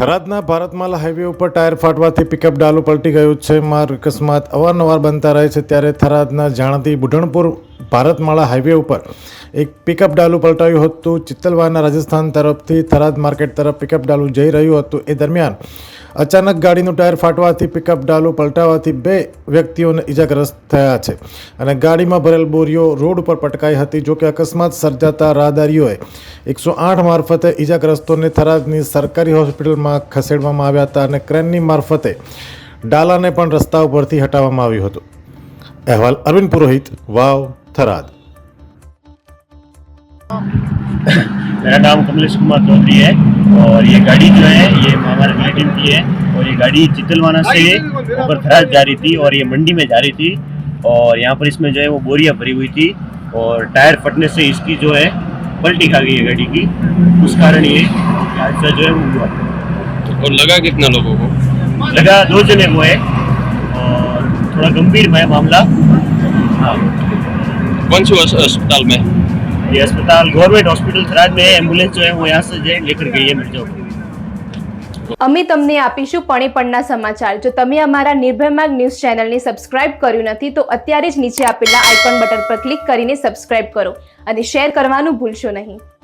થરાદના Bharatmala highway ઉપર tyre ફાટવાથી pickup Dalu પલટી ગયું છે. માર્ગ અકસ્માત અવારનવાર બનતા રહે છે, ત્યારે થરાદના જાણતી બુઢણપુર ભારતમાળા હાઈવે ઉપર એક પિકઅપ ડાલુ પલટાયું હતું. ચિત્તલવાના રાજસ્થાન તરફથી થરાદ માર્કેટ તરફ પિકઅપ ડાલુ જઈ રહ્યું હતું. એ દરમિયાન અચાનક ગાડીનું ટાયર ફાટવાથી પિકઅપ ડાલુ પલટાવાથી બે વ્યક્તિઓને ઈજાગ્રસ્ત થયા છે અને ગાડીમાં ભરેલ બોરીઓ રોડ ઉપર પટકાઈ હતી. જોકે અકસ્માત સર્જાતા રાહદારીઓએ 108 મારફતે ઈજાગ્રસ્તોને થરાદની સરકારી હોસ્પિટલમાં ખસેડવામાં આવ્યા હતા અને ક્રેનની મારફતે ડાલાને પણ રસ્તા ઉપરથી હટાવવામાં આવ્યું હતું. અહેવાલ અરવિંદ પુરોહિત, વાવ, થરાદ. मेरा नाम कमलेश कुमार चौधरी है और ये गाड़ी जो है ये हमारे रिलेटिव की है और ये गाड़ी चित्तलवाना से ऊपर थराद जा रही थी और ये मंडी में जा रही थी और यहाँ पर इसमें जो है वो बोरियां भरी हुई थी और टायर फटने से इसकी जो है पलटी खा गई है गाड़ी की. उस कारण ये हादसा जो है वो हुआ. और लगा कितना लोगों को? लगा 2 जने को है और थोड़ा गंभीर है मामला. हाँ, कौन सी अस्पताल में? ये अस्पताल गवर्नमेंट हॉस्पिटल थराद में है. एम्बुलेंस जो है वो यहाँ से जो है लेकर गई है मिर्जापुर. અમે તમને આપીશું પણેપણના સમાચાર. જો તમે અમારા નિર્ભય માર્ગ ન્યૂઝ ચેનલને સબસ્ક્રાઇબ કર્યું નથી તો અત્યારે જ નીચે આપેલા આઇકોન બટન પર ક્લિક કરીને સબસ્ક્રાઇબ કરો અને શેર કરવાનું ભૂલશો નહીં.